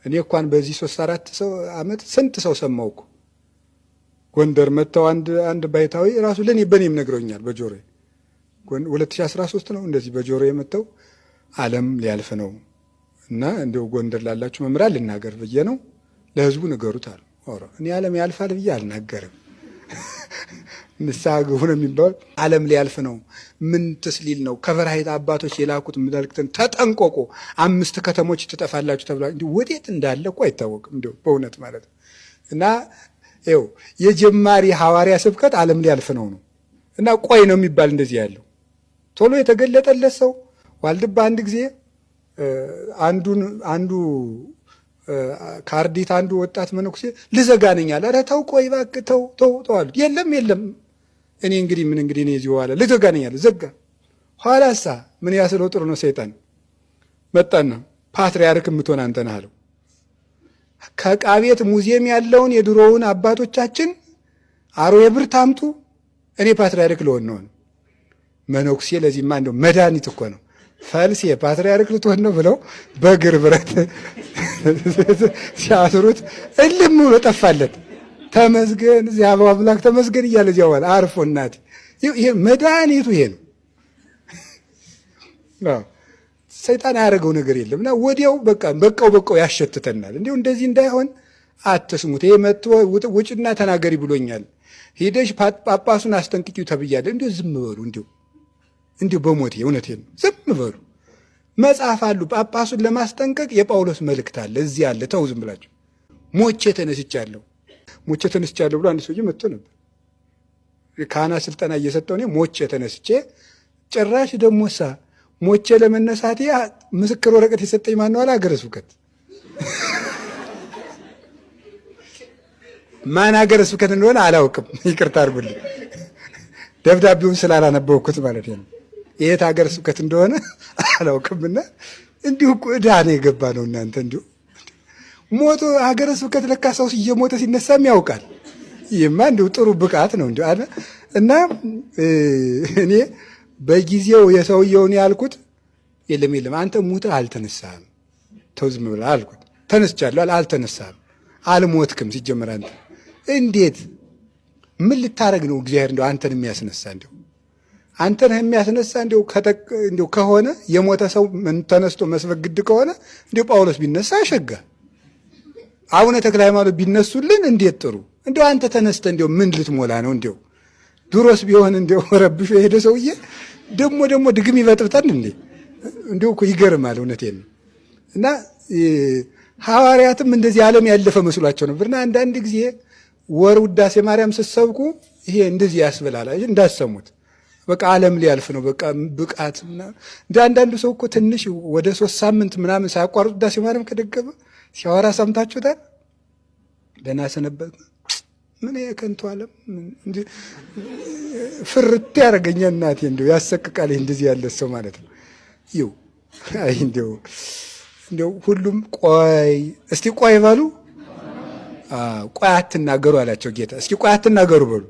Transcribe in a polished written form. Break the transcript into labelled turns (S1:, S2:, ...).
S1: እኔ እንኳን በዚህ 3-4 ሰው አመት ስንት ሰው ሰማውኩ። ጎንደር መተው አንድ ባይታዊ ራሱ በኔም ነግሮኛል በጆሮዬ 2013 ነው እንደዚህ በጆሮዬ መተው ዓለም ሊያልፍ ነው እና እንደው ጎንደር ላላችሁ መምራን ልናገር ብዬ ነው ለህዝቡ ንገሩት አሉ። ኦሮ እኔ ዓለም ያልፋል ብዬ አልናገርም። ንስሐ ግቡ ነው የሚባል። ዓለም ሊያልፍ ነው ምን ተስሊል ነው ከበረሃይት አባቶች የላኩት መልእክትን ተጠንቆቁ 5 ከተሞች ትጠፋላችሁ ተብሏል። እንዴ ወዴት እንዳለ እኮ አይታወቅም እንደው በእውነት ማለት እና ይኸው የጀማሪ ሐዋርያ ስብከት ዓለም ሊያልፍ ነው እና ቆይ ነው የሚባል እንደዚህ ያለው ቶሎ የተገለጠለት ሰው ዋልድባ አንድ ጊዜ አንዱ ካርዲት አንዱ ወጣት መነኩሴ ልዘጋነኛል። አረ ተው ቆይ እባክህ ተው አሉት። የለም እኔ እንግዲህ እኔ እዚህ ዋለ ልዘጋነኛል ዘጋ። ኋላሳ ምን ያስለው ጥሩ ነው ሰይጣን መጣና ፓትርያርክ የምትሆን አንተ ነህ አለው። ከዕቃ ቤት ሙዚየም ያለውን የድሮውን አባቶቻችን አሮዬ ብር ታምጡ እኔ ፓትርያርክ ልሆን ነው። መነኩሴ ለዚህማ እንደው መድኃኒት እኮ ነው። ፈልስ የፓትርያርክ ልትሆን ነው ብለው በእግር ብረት ሲያስሩት እልም ብሎ ጠፋለት። ተመስገን እዚያ አምላክ ተመስገን እያለ እዚያ ዋለ አርፎ። እናቴ ይሄ መድኃኒቱ ይሄ ነው። ሰይጣን ያደረገው ነገር የለምና ወዲያው በቃው ያሸትተናል። እንዲሁ እንደዚህ እንዳይሆን አትስሙት። ይሄ መጥቶ ውጭና ተናገሪ ብሎኛል፣ ሄደሽ ጳጳሱን አስጠንቅቂው ተብያለሁ። እንዲሁ ዝም በሉ እንዲሁ በሞቴ እውነቴን ነው። ዝም በሉ። መጽሐፍ አሉ ጳጳሱን ለማስጠንቀቅ የጳውሎስ መልእክት አለ እዚህ አለ። ተው ዝም ብላችሁ። ሞቼ ተነስቻለሁ ብሎ አንድ ሰውዬ መጥቶ ነበር። የካህናት ስልጠና እየሰጠው እኔ ሞቼ ተነስቼ ጭራሽ ደሞሳ ሞቼ ለመነሳቴ ምስክር ወረቀት የሰጠኝ ማን ነው አለ። ሀገረ ስብከት ማን ሀገረ ስብከት እንደሆነ አላውቅም፣ ይቅርታ አድርጉልኝ። ደብዳቤውን ስላላነበብኩት ማለት ነው። የት ሀገረ ስብከት እንደሆነ አላውቅምና እንዲሁ ዕዳ ነው የገባ ነው። እናንተ እንዲሁ ሞቶ ሀገረ ስብከት ለካ ሰው እየሞተ ሲነሳም ያውቃል። ይህማ እንዲሁ ጥሩ ብቃት ነው እንዲሁ አለ እና እኔ በጊዜው የሰውየውን ያልኩት የለም አንተ ሙተህ አልተነሳህም ተው ዝም ብለህ አልኩት። ተነስቻለሁ አልተነሳህም አልሞትክም። ሲጀመር አንተ እንዴት ምን ልታረግ ነው እግዚአብሔር እንደው አንተን የሚያስነሳ አንተን የሚያስነሳ እንደው ከሆነ የሞተ ሰው ተነስቶ መስበክ ግድ ከሆነ እንደው ጳውሎስ ቢነሳ አሸጋ፣ አቡነ ተክለ ሃይማኖት ቢነሱልን እንዴት ጥሩ። እንደው አንተ ተነስተ እንደው ምን ልትሞላ ነው? ድሮስ ቢሆን ረብሾ የሄደ ሰውዬ ደግሞ ድግም ይበጥብጣል እንዴ? እኮ ይገርማል። እውነቴን ነው። እና ሐዋርያትም እንደዚህ ዓለም ያለፈ መስሏቸው ነበርና አንዳንድ ጊዜ ወር ውዳሴ ማርያም ስትሰብኩ ይሄ እንደዚህ ያስበላል እንዳሰሙት በቃ ዓለም ሊያልፍ ነው በቃ ብቃት እንደ አንዳንዱ ሰው እኮ ትንሽ ወደ 3 ሳምንት ምናምን ሳያቋርጥ ውዳሴ ማርያም ከደገመ ሲያወራ ሰምታችሁታል። ደህና ሰነበት ምን የከንቱ ዓለም እንዴ ፍርት ያደርገኛል። እናቴ እንደው ያሰቅቃል እንደዚህ ያለ ሰው ማለት ነው። አይ እንደው ሁሉም እስቲ ቆይ በሉ። ቆይ አትናገሩ አላቸው ጌታ። እስኪ ቆይ አትናገሩ በሉ።